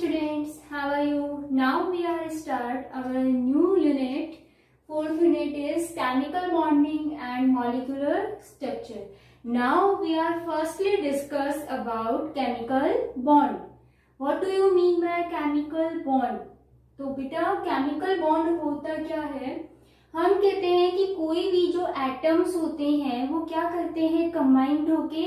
students, how are you? Now we are start our new unit. Fourth unit is chemical bonding and molecular structure. Now we are firstly discuss about chemical bond. What do you mean by chemical bond? तो बेटा chemical bond होता क्या है? हम कहते हैं कि कोई भी जो एटम्स होते हैं वो क्या करते हैं, कंबाइंड होके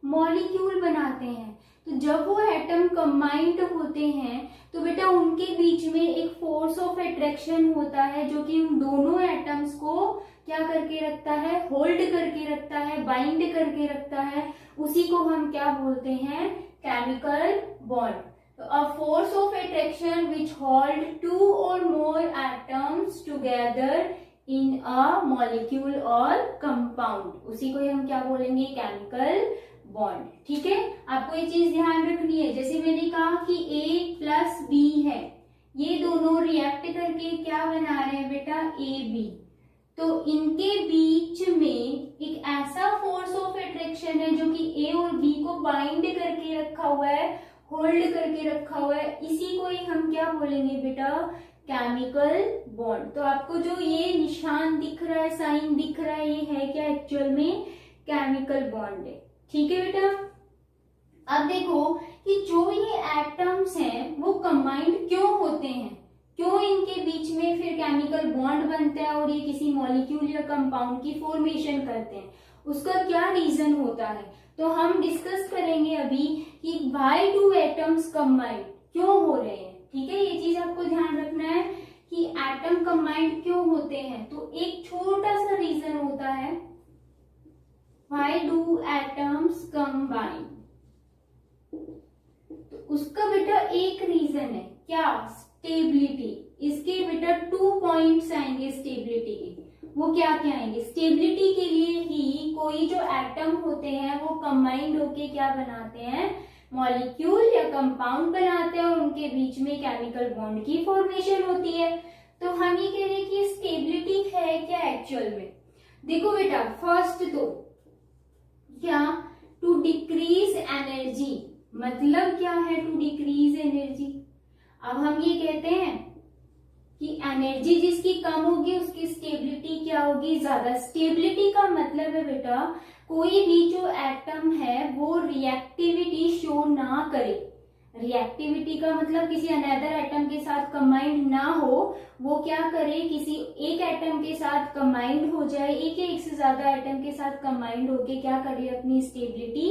मॉलिक्यूल बनाते हैं। तो जब वो एटम कंबाइंड होते हैं तो बेटा उनके बीच में एक फोर्स ऑफ अट्रैक्शन होता है जो कि उन दोनों एटम्स को क्या करके रखता है, होल्ड करके रखता है, बाइंड करके रखता है। उसी को हम क्या बोलते हैं, केमिकल बॉन्ड। तो a force of attraction which hold two or more atoms together in a molecule or compound, उसी को हम क्या बोलेंगे, केमिकल बॉन्ड। ठीक है, आपको ये चीज ध्यान रखनी है। जैसे मैंने कहा कि A प्लस B है, ये दोनों रिएक्ट करके क्या बना रहे हैं बेटा, AB। तो इनके बीच में एक ऐसा फोर्स ऑफ अट्रैक्शन है जो कि A और B को बाइंड करके रखा हुआ है, होल्ड करके रखा हुआ है। इसी को ही हम क्या बोलेंगे बेटा, केमिकल बॉन्ड। तो आपको जो ये निशान दिख रहा है, साइन दिख रहा है, ये है क्या, एक्चुअल में केमिकल बॉन्ड है। ठीक है बेटा, अब देखो कि जो ये एटम्स हैं वो कंबाइंड क्यों होते हैं, क्यों इनके बीच में फिर केमिकल बॉन्ड बनता है और ये किसी मॉलिक्यूल या कंपाउंड की फॉर्मेशन करते हैं, उसका क्या रीजन होता है। तो हम डिस्कस करेंगे अभी कि व्हाई डू एटम्स कंबाइंड, क्यों हो रहे हैं। ठीक है, ये चीज आपको ध्यान रखना है कि एटम कंबाइंड क्यों होते हैं। तो एक छोटा सा रीजन होता है, व्हाई डू एटम्स कंबाइन। तो उसका बेटा एक रीजन है क्या, स्टेबिलिटी। इसके बेटा 2 पॉइंट्स आएंगे स्टेबिलिटी के। वो क्या क्या आएंगे, स्टेबिलिटी के लिए ही कोई जो एटम होते हैं वो कंबाइंड होके क्या बनाते हैं, मॉलिक्यूल या कंपाउंड बनाते हैं और उनके बीच में केमिकल बॉन्ड की फॉर्मेशन होती है। तो हम ये कह रहे हैं कि स्टेबिलिटी है क्या एक्चुअल में। देखो बेटा, फर्स्ट तो क्या, टू डिक्रीज एनर्जी, मतलब क्या है टू डिक्रीज एनर्जी। अब हम ये कहते हैं कि एनर्जी जिसकी कम होगी उसकी स्टेबिलिटी क्या होगी, ज्यादा। स्टेबिलिटी का मतलब है बेटा कोई भी जो एटम है वो रिएक्टिविटी शो ना करे। रिएक्टिविटी का मतलब किसी अनदर एटम के साथ कंबाइंड ना हो, वो क्या करे, किसी एक एटम के साथ कंबाइंड हो जाए, एक से ज्यादा एटम के साथ कंबाइंड होके क्या करे, अपनी स्टेबिलिटी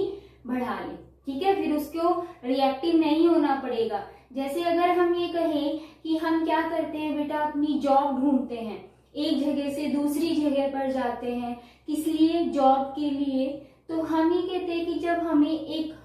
बढ़ा ले। ठीक है, फिर उसको रिएक्टिव नहीं होना पड़ेगा। जैसे अगर हम ये कहें कि हम क्या करते हैं बेटा, अपनी जॉब ढूंढते हैं, एक जगह से दूसरी जगह पर जाते हैं, किस लिए, जॉब के लिए। तो हम ये कहते हैं कि जब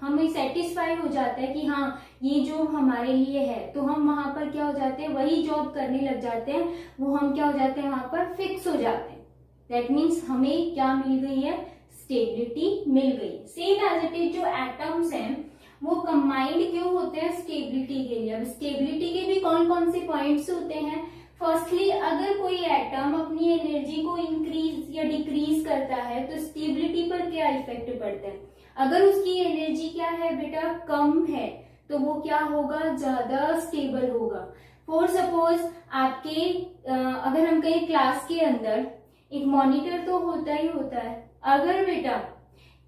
हमें सेटिस्फाई हो जाता है कि हाँ ये जॉब हमारे लिए है, तो हम वहां पर क्या हो जाते हैं, वही जॉब करने लग जाते हैं, वो हम क्या हो जाते हैं, वहां पर फिक्स हो जाते हैं। दैट मीन्स हमें क्या मिल गई है, स्टेबिलिटी मिल गई। सेम एज इट इज जो एटम्स हैं वो कंबाइंड क्यों होते हैं, स्टेबिलिटी के लिए। अब स्टेबिलिटी के भी कौन कौन से पॉइंट्स होते हैं। फर्स्टली, अगर कोई एटम अपनी एनर्जी को इंक्रीज या डिक्रीज करता है तो स्टेबिलिटी पर क्या इफेक्ट पड़ता है। अगर उसकी एनर्जी क्या है बेटा, कम है, तो वो क्या होगा, ज्यादा स्टेबल होगा। फॉर सपोज आपके अगर हम कहें क्लास के अंदर एक मॉनिटर तो होता ही होता है। अगर बेटा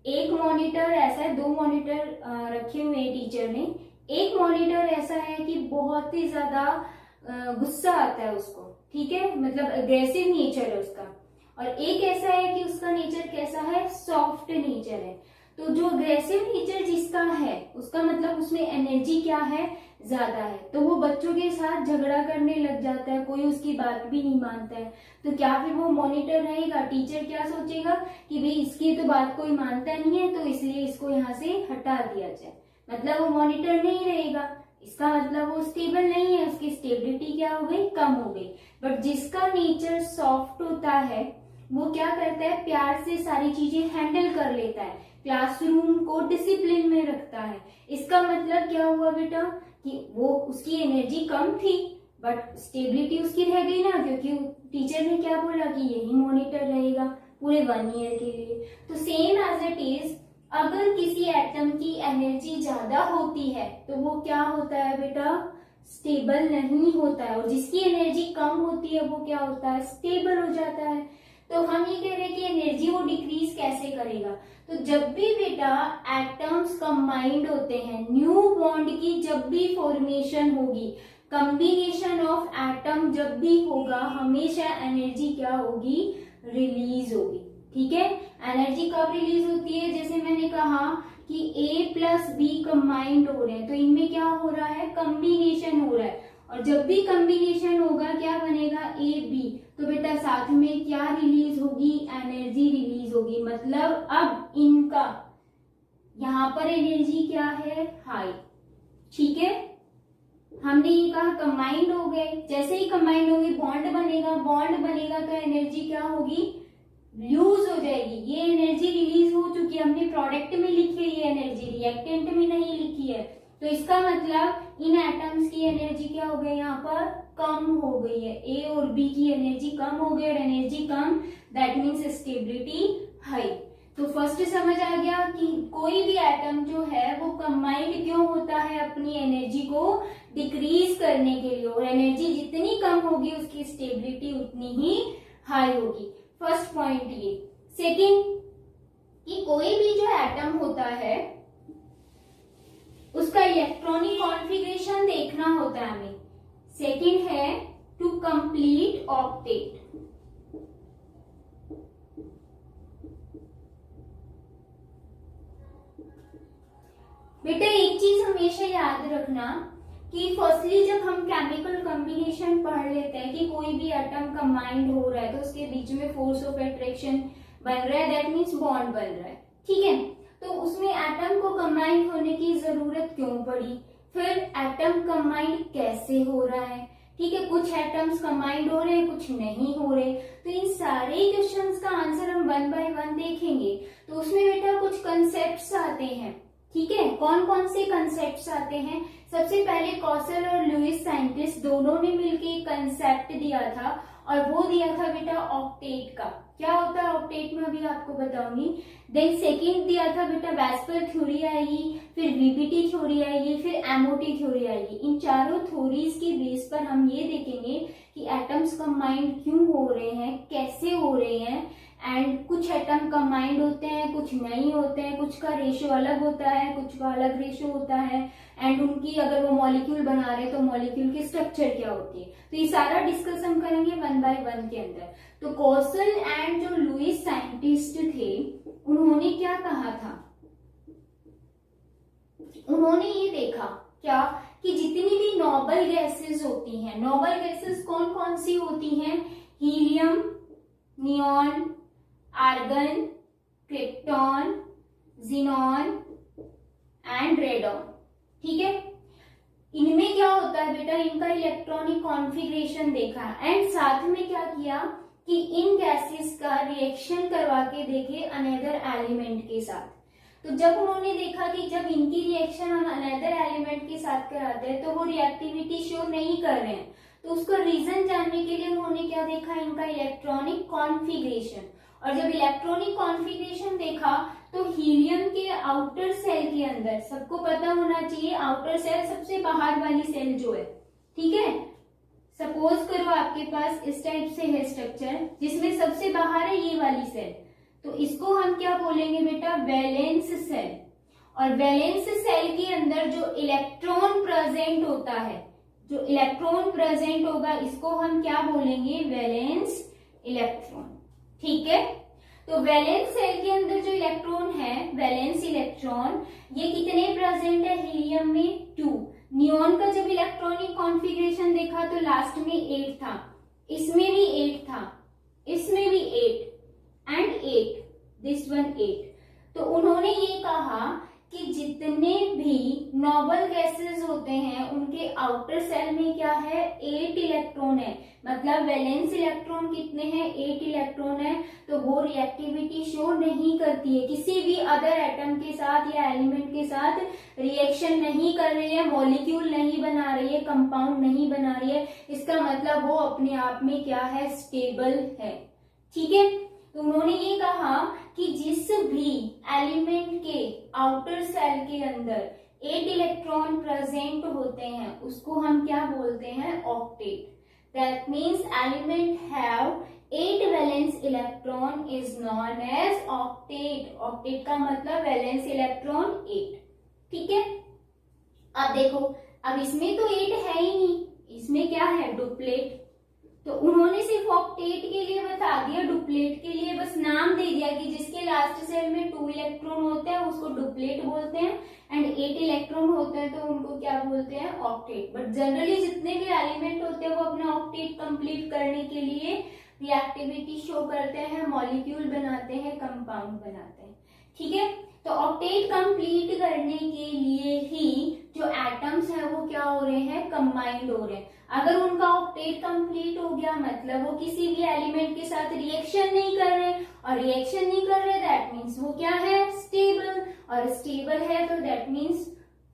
एक मॉनिटर ऐसा है, 2 मॉनिटर रखे हुए हैं टीचर ने, एक मॉनिटर ऐसा है कि बहुत ही ज्यादा गुस्सा आता है उसको, ठीक है, मतलब अग्रेसिव नेचर है उसका, और एक ऐसा है कि उसका नेचर कैसा है, सॉफ्ट नेचर है। तो जो अग्रेसिव नेचर जिसका है उसका मतलब उसमें एनर्जी क्या है, ज्यादा है, तो वो बच्चों के साथ झगड़ा करने लग जाता है, कोई उसकी बात भी नहीं मानता है। तो क्या फिर वो मॉनिटर रहेगा, टीचर क्या सोचेगा कि भाई इसकी तो बात कोई मानता नहीं है तो इसलिए इसको यहाँ से हटा दिया जाए, मतलब वो मॉनिटर नहीं रहेगा। इसका मतलब वो स्टेबल नहीं है, उसकी स्टेबिलिटी क्या हो गई, कम हो गई। बट जिसका नेचर सॉफ्ट होता है वो क्या करता है, प्यार से सारी चीजें हैंडल कर लेता है, क्लासरूम को डिसिप्लिन में रखता है। इसका मतलब क्या हुआ बेटा कि वो उसकी एनर्जी कम थी बट स्टेबिलिटी उसकी रह गई ना, क्योंकि टीचर ने क्या बोला कि यही मॉनिटर रहेगा पूरे 1 ईयर के लिए। तो सेम एज इट इज अगर किसी एटम की एनर्जी ज्यादा होती है तो वो क्या होता है बेटा, स्टेबल नहीं होता है, और जिसकी एनर्जी कम होती है वो क्या होता है, स्टेबल हो जाता है। तो हम ये कह रहे हैं कि एनर्जी वो डिक्रीज कैसे करेगा, तो जब भी बेटा एटम्स कंबाइंड होते हैं, न्यू बॉन्ड की जब भी फॉर्मेशन होगी, कॉम्बिनेशन ऑफ एटम जब भी होगा, हमेशा एनर्जी क्या होगी, रिलीज होगी। ठीक है, एनर्जी कब रिलीज होती है, जैसे मैंने कहा कि A प्लस बी कंबाइंड हो रहे हैं तो इनमें क्या हो रहा है, कॉम्बिनेशन हो रहा है, और जब भी कॉम्बिनेशन होगा क्या बनेगा, ए बी, तो बेटा साथ में क्या रिलीज होगी, एनर्जी रिलीज होगी। मतलब अब इनका यहाँ पर एनर्जी क्या है, हाई। ठीक है, हमने ये कहा कंबाइंड हो गए, जैसे ही कंबाइंड होंगे बॉन्ड बनेगा, बॉन्ड बनेगा तो एनर्जी क्या होगी, लूज हो जाएगी। ये एनर्जी रिलीज हो चुकी है, हमने प्रोडक्ट में लिखी है ये एनर्जी, रिएक्टेंट में नहीं लिखी है, तो इसका मतलब इन एटम्स की एनर्जी क्या हो गई, यहाँ पर कम हो गई है, ए और बी की एनर्जी कम हो गई, और energy come that means stability high. तो फर्स्ट समझ आ गया कि कोई भी एटम जो है वो कंबाइंड क्यों होता है, अपनी एनर्जी को डिक्रीज करने के लिए, और एनर्जी जितनी कम होगी उसकी स्टेबिलिटी उतनी ही हाई होगी। फर्स्ट पॉइंट ये। सेकंड, कि कोई भी जो एटम होता है उसका इलेक्ट्रॉनिक कॉन्फ़िगरेशन देखना होता है हमें। सेकंड है टू कंप्लीट ऑक्टेट। बेटा एक चीज हमेशा याद रखना कि फर्स्टली जब हम केमिकल कॉम्बिनेशन पढ़ लेते हैं कि कोई भी एटम कंबाइंड हो रहा है तो उसके बीच में फोर्स ऑफ अट्रैक्शन बन रहा है, दैट मीन्स बॉन्ड बन रहा है। ठीक है, तो उसमें एटम को कंबाइंड होने की जरूरत क्यों पड़ी, फिर एटम कंबाइंड कैसे हो रहा है। ठीक है, कुछ एटम्स कंबाइंड हो रहे हैं, कुछ नहीं हो रहे, तो इन सारे क्वेश्चंस का आंसर हम 1 बाय 1 देखेंगे। तो उसमें बेटा कुछ कंसेप्ट्स आते हैं। ठीक है, कौन कौन से कंसेप्ट्स आते हैं, सबसे पहले कॉसल और लुईस साइंटिस्ट दोनों ने मिलकर एक कंसेप्ट दिया था, और वो दिया था बेटा ऑक्टेट का। क्या होता है ऑक्टेट में अभी आपको बताऊंगी। देन सेकंड दिया था बेटा वेस्पर थ्योरी आएगी, फिर वीबीटी थ्योरी आएगी, फिर एमओटी थ्योरी आएगी। इन चारों थ्योरीज के बेस पर हम ये देखेंगे कि एटम्स कंबाइंड क्यों हो रहे हैं, कैसे हो रहे हैं, एंड कुछ एटम कंबाइंड होते हैं, कुछ नहीं होते हैं, कुछ का रेशियो अलग होता है, कुछ का अलग रेशियो होता है, एंड उनकी अगर वो मॉलिक्यूल बना रहे हैं तो मॉलिक्यूल की स्ट्रक्चर क्या होती है। तो ये सारा डिस्कस हम करेंगे 1 बाय 1 के अंदर। तो कॉसल एंड जो लुईस साइंटिस्ट थे उन्होंने क्या कहा था, उन्होंने ये देखा क्या कि जितनी भी नोबल गैसेस होती हैं, नोबल गैसेस कौन कौन सी होती हैं, helium, neon, argon, krypton, xenon and radon. ठीक है, इनमें क्या होता है बेटा, इनका इलेक्ट्रॉनिक कॉन्फ़िगरेशन देखा, एंड साथ में क्या किया कि इन गैसेस का रिएक्शन करवा के देखे अनदर एलिमेंट के साथ। तो जब उन्होंने देखा कि जब इनकी रिएक्शन हम अनदर एलिमेंट के साथ कराते हैं तो वो रिएक्टिविटी शो नहीं कर रहे हैं, तो उसका रीजन जानने के लिए उन्होंने क्या देखा, इनका इलेक्ट्रॉनिक कॉन्फ़िगरेशन। और जब इलेक्ट्रॉनिक कॉन्फ़िगरेशन देखा तो हीलियम के आउटर सेल के अंदर, सबको पता होना चाहिए आउटर सेल सबसे बाहर वाली सेल जो है, ठीक है, सपोज करो आपके पास इस टाइप से है स्ट्रक्चर जिसमें सबसे बाहर है ये वाली सेल, तो इसको हम क्या बोलेंगे बेटा, वैलेंस सेल। और वैलेंस सेल के अंदर जो इलेक्ट्रॉन प्रेजेंट होता है, जो इलेक्ट्रॉन प्रेजेंट होगा इसको हम क्या बोलेंगे, वैलेंस इलेक्ट्रॉन। ठीक है, तो वैलेंस सेल के अंदर जो इलेक्ट्रॉन है, वैलेंस इलेक्ट्रॉन, ये कितने प्रेजेंट है, हीलियम में 2। नियॉन का जब इलेक्ट्रॉनिक कॉन्फ़िगरेशन देखा तो लास्ट में 8 था, इसमें भी 8 था, इसमें भी 8 एंड 8, दिस वन 8। तो उन्होंने ये कहा कि जितने भी नोबल गैसेस होते हैं उनके आउटर सेल में क्या है, 8 इलेक्ट्रॉन है, मतलब वैलेंस इलेक्ट्रॉन कितने हैं, 8 इलेक्ट्रॉन है, तो वो रिएक्टिविटी शो नहीं करती है, किसी भी अदर एटम के साथ या एलिमेंट के साथ रिएक्शन नहीं कर रही है, मॉलिक्यूल नहीं बना रही है, कंपाउंड नहीं बना रही है, इसका मतलब वो अपने आप में क्या है, स्टेबल है। ठीक है, तो उन्होंने ये कहा कि जिस भी एलिमेंट के आउटर सेल के अंदर 8 इलेक्ट्रॉन प्रेजेंट होते हैं उसको हम क्या बोलते हैं, octet. That means element have 8 valence electron is known as octet. Octet का मतलब वैलेंस इलेक्ट्रॉन 8। ठीक है, अब देखो, अब इसमें तो 8 है ही नहीं, इसमें क्या है, डुप्लेट। तो उन्होंने सिर्फ ऑक्टेट के लिए बता दिया, डुप्लेट के लिए बस नाम दे दिया कि जिसके लास्ट सेल में 2 इलेक्ट्रॉन होते हैं उसको डुप्लेट बोलते हैं, एंड 8 इलेक्ट्रॉन होते हैं तो उनको क्या बोलते हैं, ऑक्टेट। बट जनरली जितने भी एलिमेंट होते हैं वो अपना ऑक्टेट कंप्लीट करने के लिए रिएक्टिविटी शो करते हैं, मॉलिक्यूल बनाते हैं, कंपाउंड बनाते हैं। ठीक है, तो ऑक्टेट कंप्लीट करने के लिए ही जो एटम्स है वो क्या हो रहे हैं, कंबाइंड हो रहे हैं। अगर उनका ऑक्टेट कंप्लीट हो गया मतलब वो किसी भी एलिमेंट के साथ रिएक्शन नहीं कर रहे, और रिएक्शन नहीं कर रहे दैट मीन्स वो क्या है, स्टेबल, और स्टेबल है तो दैट मीन्स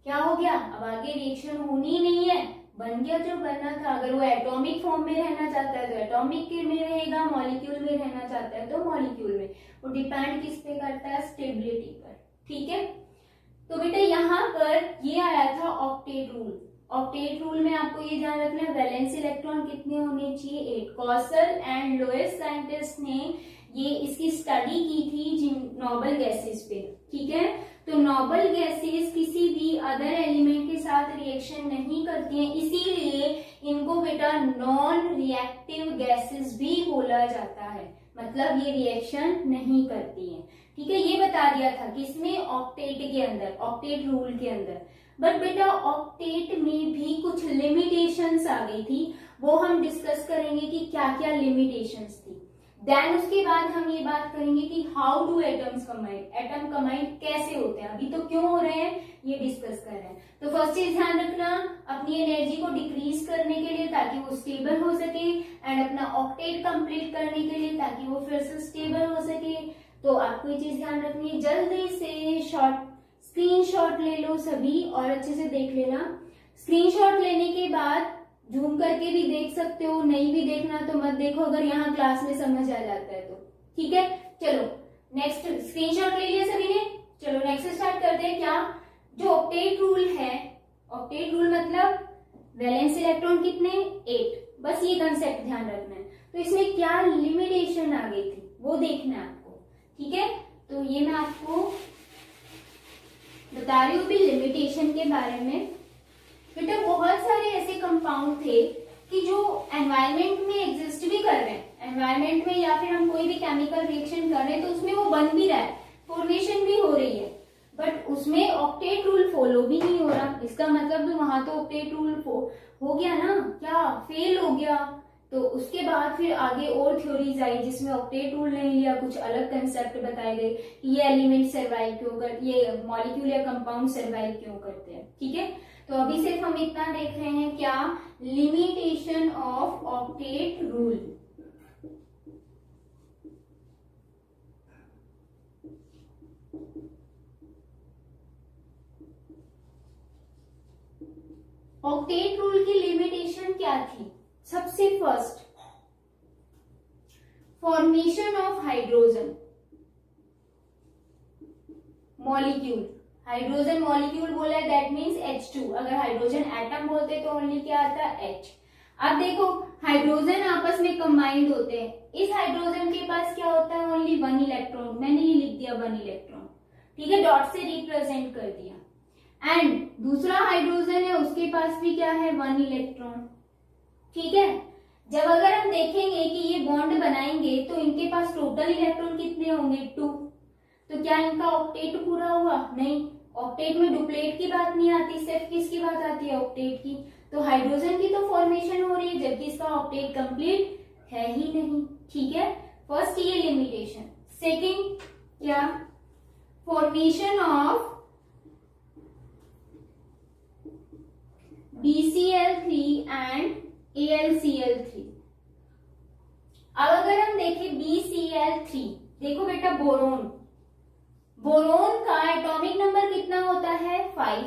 क्या हो गया, अब आगे रिएक्शन होनी नहीं है, बन गया जो बनना था। अगर वो एटॉमिक फॉर्म में रहना चाहता है तो एटॉमिक में रहेगा, मॉलिक्यूल में रहना चाहता है तो मॉलिक्यूल में। वो डिपेंड किस पे करता है, स्टेबिलिटी पर। ठीक है, तो बेटा यहाँ पर ये आया था ऑक्टेट रूल। ऑक्टेट रूल में आपको ये ध्यान रखना है वैलेंस इलेक्ट्रॉन कितने होने चाहिए, 8। कॉसल एंड लोएस साइंटिस्ट ने ये इसकी स्टडी की थी नोबल गैसेस पे। ठीक है, तो नोबल गैसेस किसी भी अदर एलिमेंट के साथ रिएक्शन नहीं करती हैं, इसीलिए इनको बेटा नॉन रिएक्टिव गैसेस भी बोला जाता है, मतलब ये रिएक्शन नहीं करती हैं। ठीक है, ये बता दिया था किसमें, ऑक्टेट के अंदर, ऑक्टेट रूल के अंदर। बट बेटा ऑक्टेट में भी कुछ लिमिटेशंस आ गई थी, वो हम डिस्कस करेंगे कि क्या क्या लिमिटेशंस थी। देन उसके बाद हम ये बात करेंगे कि how do atoms combine, atom combine कैसे होते हैं, अभी तो क्यों हो रहे हैं ये डिस्कस कर रहे हैं। तो फर्स्ट चीज ध्यान रखना, अपनी एनर्जी को डिक्रीज करने के लिए ताकि वो स्टेबल हो सके, एंड अपना ऑक्टेट कंप्लीट करने के लिए ताकि वो फिर से स्टेबल हो सके। तो आपको ये चीज ध्यान रखनी है, जल्दी से स्क्रीनशॉट ले लो सभी और अच्छे से देख लेना। स्क्रीनशॉट लेने के बाद जूम करके भी देख सकते हो, नहीं भी देखना तो मत देखो अगर यहाँ क्लास में समझ आ जाता है तो। ठीक है, चलो नेक्स्ट, स्क्रीनशॉट ले लिया सभी ने, चलो नेक्स्ट स्टार्ट करते हैं। क्या, जो ऑक्टेट रूल है, ऑक्टेट रूल मतलब वैलेंस इलेक्ट्रॉन कितने, 8, बस ये कंसेप्ट ध्यान रखना है। तो इसमें क्या लिमिटेशन आ गई थी वो देखना है आपको। ठीक है, तो ये मैं आपको बता रही हूँ भी लिमिटेशन के बारे में। बेटा बहुत सारे ऐसे कंपाउंड थे कि जो एनवायरनमेंट में एग्जिस्ट भी कर रहे हैं, एनवायरनमेंट में या फिर हम कोई भी केमिकल रिएक्शन कर रहे हैं तो उसमें वो बन भी रहा है, फॉर्मेशन भी हो रही है, बट उसमें ऑक्टेट रूल फॉलो भी नहीं हो रहा। इसका मतलब वहां तो ऑक्टेट रूल हो गया ना, क्या फेल हो गया। तो उसके बाद फिर आगे और थ्योरीज आई जिसमें ऑक्टेट रूल नहीं लिया, कुछ अलग कंसेप्ट बताए गए कि ये एलिमेंट सर्वाइव क्यों कर, ये मॉलिक्यूल या कंपाउंड सर्वाइव क्यों करते हैं। ठीक है, तो अभी सिर्फ हम इतना देख रहे हैं, क्या, limitation of octet rule. Octet rule की लिमिटेशन क्या थी, सबसे first, formation of hydrogen molecule. Hydrogen molecule बोला है दैट मीन्स H2, अगर हाइड्रोजन एटम बोलते तो ओनली क्या आता है, H। अब देखो हाइड्रोजन आपस में कंबाइंड होते हैं, इस हाइड्रोजन के पास क्या होता है, ओनली 1 इलेक्ट्रॉन, मैंने ये लिख दिया 1 इलेक्ट्रॉन। ठीक है, डॉट से रिप्रेजेंट कर दिया। एंड दूसरा हाइड्रोजन है उसके पास भी क्या है, 1 इलेक्ट्रॉन। ठीक है, जब अगर हम देखेंगे कि ये बॉन्ड बनाएंगे तो इनके पास टोटल इलेक्ट्रॉन कितने होंगे, 2। तो क्या इनका ऑक्टेट पूरा हुआ, नहीं, ऑक्टेट में डुप्लेट की बात नहीं आती, सिर्फ किसकी बात आती है, ऑक्टेट की। तो हाइड्रोजन की तो फॉर्मेशन हो रही है जबकि इसका ऑक्टेट कंप्लीट है ही नहीं। ठीक है, फर्स्ट ये लिमिटेशन। सेकंड क्या, formation of BCl3 and AlCl3। अब अगर हम देखें BCl3, देखो बेटा बोरोन, बोरोन का एटॉमिक नंबर कितना होता है, 5।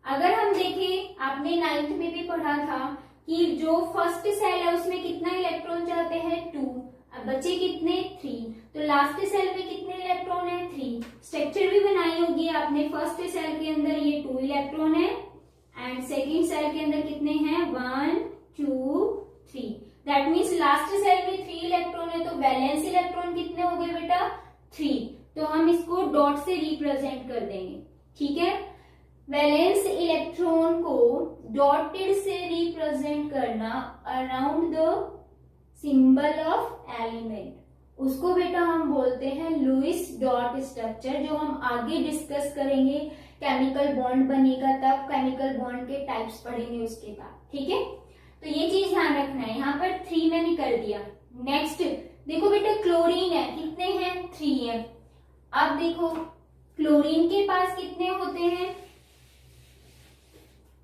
अगर हम देखें, आपने 9th में भी पढ़ा था कि जो फर्स्ट सेल है उसमें कितना इलेक्ट्रॉन चाहते हैं, 2। अब बचे कितने 3। तो लास्ट सेल में कितने इलेक्ट्रॉन है 3। स्ट्रक्चर भी बनाई होगी आपने, फर्स्ट सेल के अंदर ये 2 इलेक्ट्रॉन है एंड सेकेंड सेल के अंदर कितने हैं 1 2 3। दैट मीन्स लास्ट सेल में 3 इलेक्ट्रॉन है, तो वैलेंस इलेक्ट्रॉन कितने हो गए बेटा 3। तो हम इसको डॉट से रिप्रेजेंट कर देंगे, ठीक है। वैलेंस इलेक्ट्रॉन को डॉटेड से रिप्रेजेंट करना around the symbol of element, उसको बेटा हम बोलते हैं लुईस डॉट स्ट्रक्चर, जो हम आगे डिस्कस करेंगे। केमिकल बॉन्ड बनेगा तब, केमिकल बॉन्ड के टाइप्स पढ़ेंगे उसके बाद, ठीक है। तो ये चीज ध्यान रखना है। यहाँ पर 3 मैंने कर दिया। नेक्स्ट देखो बेटा क्लोरीन है, कितने हैं 3 है। अब देखो क्लोरीन के पास कितने होते हैं,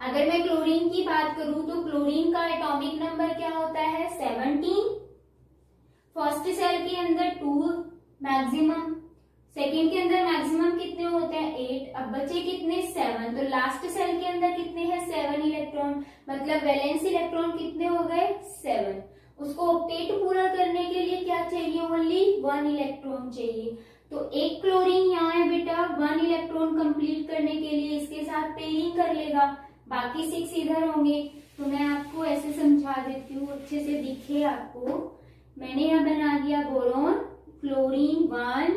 अगर मैं क्लोरीन की बात करूं तो क्लोरीन का एटॉमिक नंबर क्या होता है 17। फर्स्ट सेल के अंदर 2 मैक्सिमम, सेकेंड के अंदर मैक्सिमम कितने होते हैं 8। अब बचे कितने 7। तो लास्ट सेल के अंदर कितने हैं 7 इलेक्ट्रॉन, मतलब वैलेंस इलेक्ट्रॉन कितने हो गए 7। उसको ऑक्टेट पूरा करने के लिए क्या चाहिए, ओनली 1 इलेक्ट्रॉन चाहिए। तो एक क्लोरीन यहाँ है बेटा, 1 इलेक्ट्रॉन कंप्लीट करने के लिए इसके साथ पेयरिंग कर लेगा, बाकी 6 इधर होंगे। तो मैं आपको ऐसे समझा देती हूँ, अच्छे से दिखे आपको। मैंने यहाँ बना दिया बोरोन क्लोरीन 1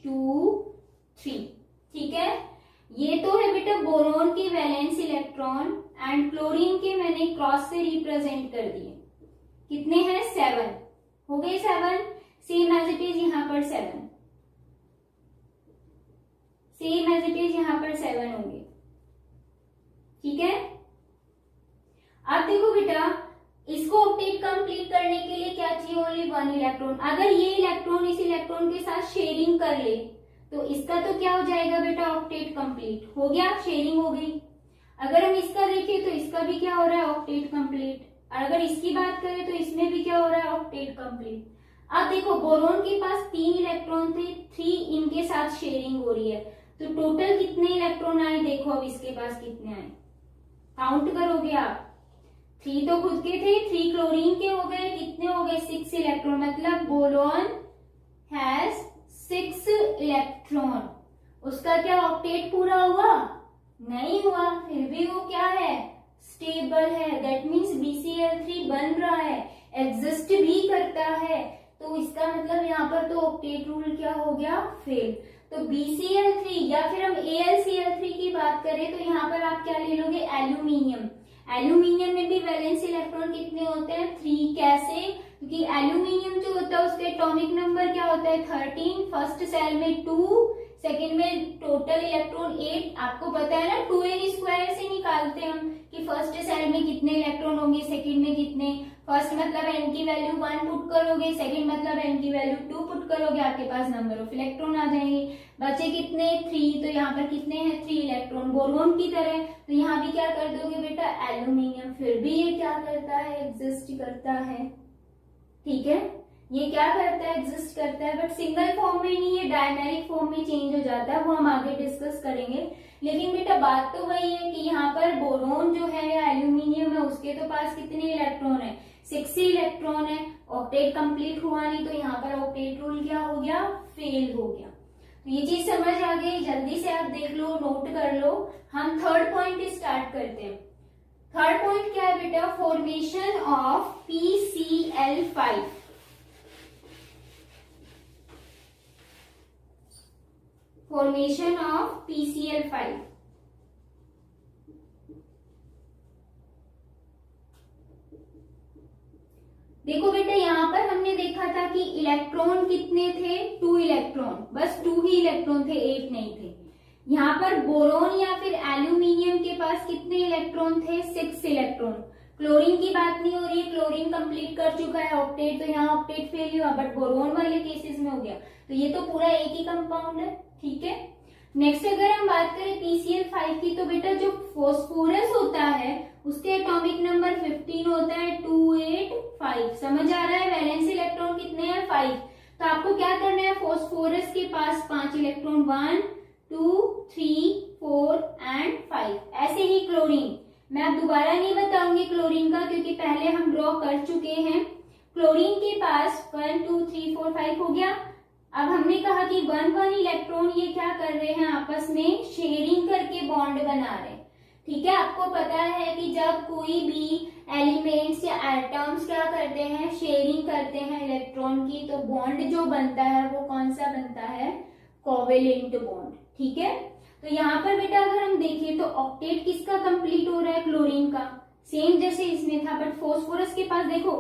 2 3, ठीक है। ये तो है बेटा बोरोन की वैलेंस इलेक्ट्रॉन एंड क्लोरीन के मैंने क्रॉस से रिप्रेजेंट कर दिए। कितने हैं 7 हो गए 7। सेम एज इट इज यहाँ पर 7, सेम एज इट इज यहाँ पर 7 होंगे, ठीक है। अब देखो बेटा इसको ऑक्टेट कंप्लीट करने के लिए क्या चाहिए, ओनली 1 इलेक्ट्रॉन। अगर ये इलेक्ट्रॉन इस इलेक्ट्रॉन के साथ शेयरिंग कर ले तो इसका तो क्या हो जाएगा बेटा ऑक्टेट कंप्लीट हो गया, शेयरिंग हो गई। अगर हम इसका देखें तो इसका भी क्या हो रहा है ऑक्टेट कंप्लीट। अगर इसकी बात करें तो इसमें भी क्या हो रहा है ऑक्टेट कंप्लीट। अब देखो बोरोन के पास 3 इलेक्ट्रॉन थे, 3 इनके साथ शेयरिंग हो रही है, तो टोटल कितने इलेक्ट्रॉन आए देखो। अब इसके पास कितने आए काउंट करोगे आप। 3 तो खुद के थे, 3 क्लोरीन के हो गए, कितने हो गए 6 इलेक्ट्रॉन, मतलब बोरोन हैज 6 इलेक्ट्रॉन। उसका क्या ऑक्टेट पूरा हुआ नहीं हुआ, फिर भी वो क्या है स्टेबल है। दैट मीन्स BCl3 बन रहा है, एग्जिस्ट भी करता है। तो इसका मतलब यहाँ पर तो ऑक्टेट रूल क्या हो गया फेल। तो BCl3 या फिर हम AlCl3 की बात करें तो यहाँ पर आप क्या ले लोगे एल्यूमिनियम। एल्यूमिनियम में भी वैलेंस इलेक्ट्रॉन कितने होते हैं 3। कैसे, क्योंकि एल्यूमिनियम जो होता है उसके एटॉमिक नंबर क्या होता है 13। फर्स्ट सेल में 2, सेकेंड में टोटल इलेक्ट्रॉन 8। आपको पता है ना 2n² से निकालते हम कि फर्स्ट सेल में कितने इलेक्ट्रॉन होंगे, सेकेंड में कितने। फर्स्ट मतलब n की वैल्यू 1 पुट करोगे, सेकेंड मतलब n की वैल्यू 2 पुट करोगे, आपके पास नंबर ऑफ इलेक्ट्रॉन आ जाएंगे। बचे कितने 3, तो यहाँ पर कितने हैं 3 इलेक्ट्रॉन बोरोन की तरह। तो यहाँ भी क्या कर दोगे बेटा एल्यूमिनियम, फिर भी ये क्या करता है एग्जिस्ट करता है, ठीक है। ये क्या करता है एग्जिस्ट करता है, बट सिंगल फॉर्म में नहीं, ये डायमेरिक फॉर्म में चेंज हो जाता है, वो हम आगे डिस्कस करेंगे। लेकिन बेटा बात तो वही है कि यहाँ पर बोरोन जो है या एल्यूमिनियम है उसके तो पास कितने इलेक्ट्रॉन है 6 इलेक्ट्रॉन है। ऑक्टेट कंप्लीट हुआ नहीं, तो यहाँ पर ऑक्टेट रूल क्या हो गया फेल हो गया। तो ये चीज समझ आ गई, जल्दी से आप देख लो, नोट कर लो। हम थर्ड पॉइंट स्टार्ट करते हैं। थर्ड पॉइंट क्या है बेटा, formation of PCl5। Formation of PCl5। देखो बेटा यहाँ पर हमने देखा था कि इलेक्ट्रॉन कितने थे 2 इलेक्ट्रॉन, बस 2 ही इलेक्ट्रॉन थे, 8 नहीं थे। यहाँ पर बोरोन या फिर एल्यूमिनियम के पास कितने इलेक्ट्रॉन थे 6 इलेक्ट्रॉन। क्लोरीन की बात नहीं हो रही है, क्लोरीन कंप्लीट कर चुका है ऑक्टेट, तो यहाँ ऑक्टेट फेल हुआ, बट बोरोन वाले केसेस में हो गया। तो ये तो पूरा एक ही कंपाउंड है, ठीक है। नेक्स्ट अगर हम बात करें PCl5 की, तो बेटा जो फॉस्फोरस होता है उसके एटॉमिक नंबर 15 होता है 285। समझ आ रहा है, वैलेंस इलेक्ट्रॉन कितने हैं 5। तो आपको क्या करना है, फॉस्फोरस के पास 5 इलेक्ट्रॉन 1 2 3 4 एंड 5। ऐसे ही क्लोरीन, मैं अब दोबारा नहीं बताऊंगी क्लोरीन का क्योंकि पहले हम ड्रॉ कर चुके हैं। क्लोरीन के पास 1 2 3 4 5 हो गया। अब हमने कहा कि 1 इलेक्ट्रॉन ये क्या कर रहे हैं, आपस में शेयरिंग करके बॉन्ड बना रहे हैं। ठीक है, आपको पता है कि जब कोई भी एलिमेंट्स या एटम्स क्या करते हैं, शेयरिंग करते हैं इलेक्ट्रॉन की, तो बॉन्ड जो बनता है वो कौन सा बनता है, कोवेलेंट बॉन्ड। ठीक है, तो यहाँ पर बेटा अगर हम देखें तो ऑक्टेट किसका कंप्लीट हो रहा है, क्लोरीन का, सेम जैसे इसमें था। बट फोस्फोरस के पास देखो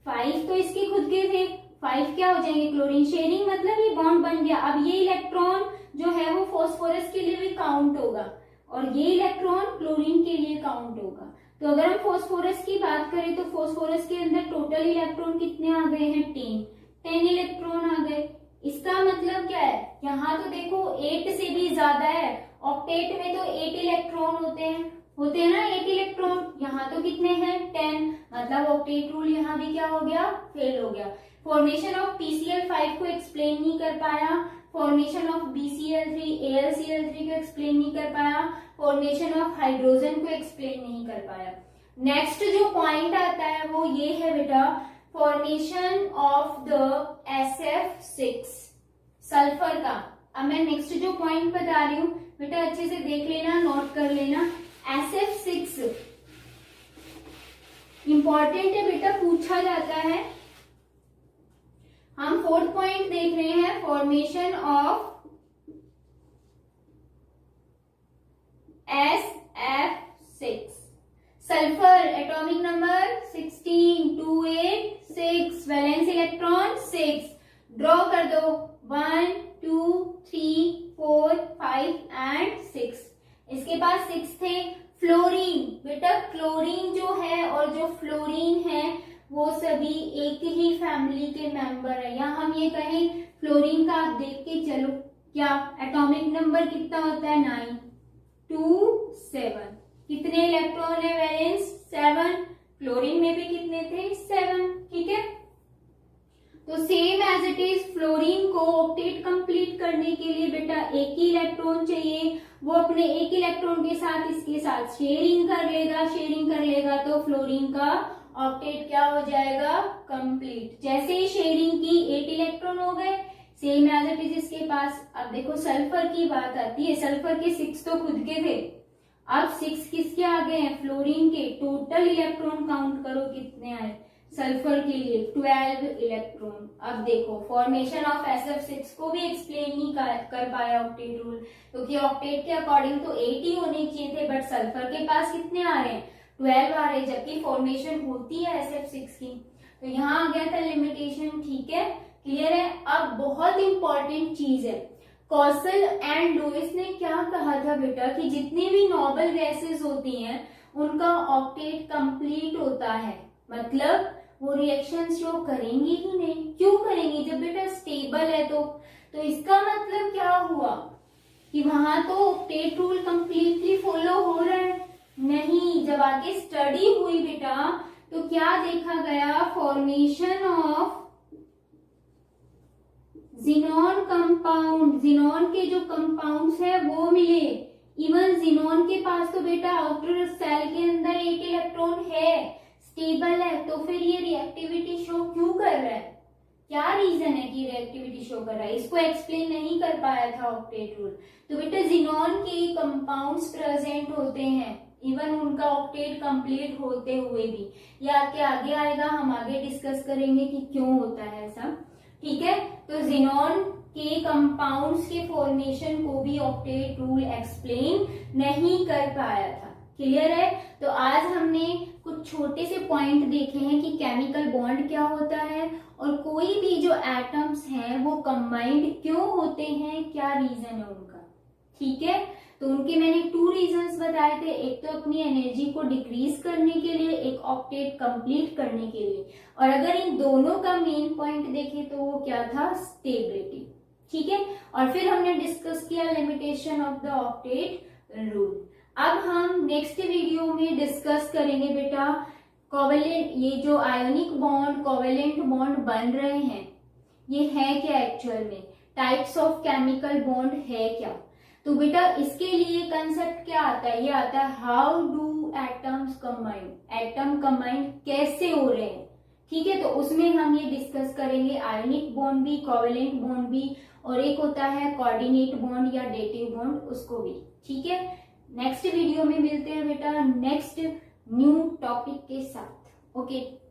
5 तो इसके खुद के थे, 5 क्या हो जाएंगे क्लोरीन, शेयरिंग मतलब ये बॉन्ड बन गया। अब ये इलेक्ट्रॉन जो है वो फोस्फोरस के लिए भी काउंट होगा और ये इलेक्ट्रॉन क्लोरीन के लिए काउंट होगा। तो अगर हम फोस्फोरस की बात करें तो फोस्फोरस के अंदर टोटल इलेक्ट्रॉन कितने आ गए हैं, 10 इलेक्ट्रॉन आ गए। इसका मतलब क्या है, यहाँ तो देखो 8 से भी ज्यादा है, ऑक्टेट में तो 8 इलेक्ट्रॉन होते हैं ना 8 इलेक्ट्रॉन, यहाँ तो कितने हैं 10, मतलब ऑक्टेट रूल यहाँ भी क्या हो गया, फेल हो गया। फॉर्मेशन ऑफ PCl5 को एक्सप्लेन नहीं कर पाया, फॉर्मेशन ऑफ BCl3 AlCl3 को एक्सप्लेन नहीं कर पाया, फॉर्मेशन ऑफ हाइड्रोजन को एक्सप्लेन नहीं कर पाया। नेक्स्ट जो पॉइंट आता है वो ये है बेटा, formation of the SF6 sulphur का। अब मैं नेक्स्ट जो पॉइंट बता रही हूँ बेटा अच्छे से देख लेना, नोट कर लेना। SF6 इंपॉर्टेंट है बेटा, पूछा जाता है। हम 4th पॉइंट देख रहे हैं, formation of SF6 sulphur, atomic number 16 2 8 6, valence electron 6, draw कर दो 1 2 3 4 5 एंड 6, इसके पास 6 थे। फ्लोरीन बेटा, क्लोरीन जो है और जो फ्लोरीन है वो सभी एक ही फैमिली के मेंबर है, या हम ये कहें फ्लोरीन का आप देख के चलो, क्या एटॉमिक नंबर कितना होता है, 9 2 7, कितने इलेक्ट्रॉन है, वैलेंस 7, क्लोरीन में भी कितने थे 7। ठीक है, तो same as it is fluorine को ऑक्टेट कंप्लीट करने के लिए बेटा एक ही इलेक्ट्रॉन चाहिए, वो अपने एक इलेक्ट्रॉन के साथ इसके साथ शेयरिंग कर लेगा तो फ्लोरीन का ऑक्टेट क्या हो जाएगा, कंप्लीट। जैसे ही शेयरिंग की 8 इलेक्ट्रॉन हो गए, सेम एज इट इज इसके पास। अब देखो सल्फर की बात आती है, सल्फर के 6 तो खुद के थे, अब 6 किसके आ गए हैं, फ्लोरीन के। टोटल इलेक्ट्रॉन काउंट करो कितने आए सल्फर के लिए, 12 इलेक्ट्रॉन। अब देखो फॉर्मेशन ऑफ SF6 को भी एक्सप्लेन नहीं कर पाया ऑक्टेट रूल, क्योंकि ऑक्टेट के अकॉर्डिंग तो 8 ही होने चाहिए थे, बट सल्फर के पास कितने आ रहे हैं, 12 आ रहे, जबकि फॉर्मेशन होती है SF6 की। तो यहाँ आ गया था लिमिटेशन। ठीक है, क्लियर है। अब बहुत इंपॉर्टेंट चीज है, कॉसल एंड लुइस ने क्या कहा था बेटा कि जितनी भी नोबल गैसेस होती हैं उनका ऑक्टेट कंप्लीट होता है, मतलब वो रिएक्शन शो करेंगी ही नहीं। क्यों करेंगी, जब बेटा स्टेबल है तो इसका मतलब क्या हुआ कि वहां तो ऑक्टेट रूल कंप्लीटली फॉलो हो रहा है, नहीं। जब आगे स्टडी हुई बेटा तो क्या देखा गया, formation of xenon compound, xenon के जो कंपाउंड्स है वो मिले। इवन जिनॉन के पास तो बेटा आउटर सेल के अंदर एक इलेक्ट्रॉन है, स्टेबल है, तो फिर ये रिएक्टिविटी शो क्यों कर रहा है, क्या रीजन है कि रिएक्टिविटी शो कर रहा है, इसको एक्सप्लेन नहीं कर पाया था ऑक्टेट रूल। तो बेटा जिनॉन के कंपाउंड्स प्रेजेंट होते हैं, इवन उनका ऑक्टेट कंप्लीट होते हुए भी। ये आपके आगे आएगा, हम आगे डिस्कस करेंगे कि क्यों होता है ऐसा। ठीक है, तो जिनॉन के कंपाउंड्स के फॉर्मेशन को भी ऑक्टेट रूल एक्सप्लेन नहीं कर पाया था। क्लियर है। तो आज हमने कुछ छोटे से पॉइंट देखे हैं कि केमिकल बॉन्ड क्या होता है और कोई भी जो एटम्स हैं वो कंबाइंड क्यों होते हैं, क्या रीजन है उनका। ठीक है, तो उनके मैंने 2 रीजंस बताए थे, एक तो अपनी एनर्जी को डिक्रीज करने के लिए, एक ऑक्टेट कंप्लीट करने के लिए। और अगर इन दोनों का मेन पॉइंट देखें तो वो क्या था, स्टेबिलिटी। ठीक है, और फिर हमने डिस्कस किया limitation of the octet rule. अब हम नेक्स्ट वीडियो में डिस्कस करेंगे बेटा कोवेलेंट, ये जो आयोनिक बॉन्ड कोवेलेंट बॉन्ड बन रहे हैं ये है क्या एक्चुअल में, टाइप्स ऑफ केमिकल बॉन्ड है क्या। तो बेटा इसके लिए कंसेप्ट क्या आता है, ये आता है how do atoms combine, atom combine कैसे हो रहे हैं, ठीक है, तो उसमें हम ये डिस्कस करेंगे आयोनिक बॉन्ड भी, कोवेलेंट बॉन्ड भी, और एक होता है कोऑर्डिनेट बॉन्ड या डेटिव बॉन्ड, उसको भी। ठीक है, नेक्स्ट वीडियो में मिलते हैं बेटा नेक्स्ट न्यू टॉपिक के साथ। ओके।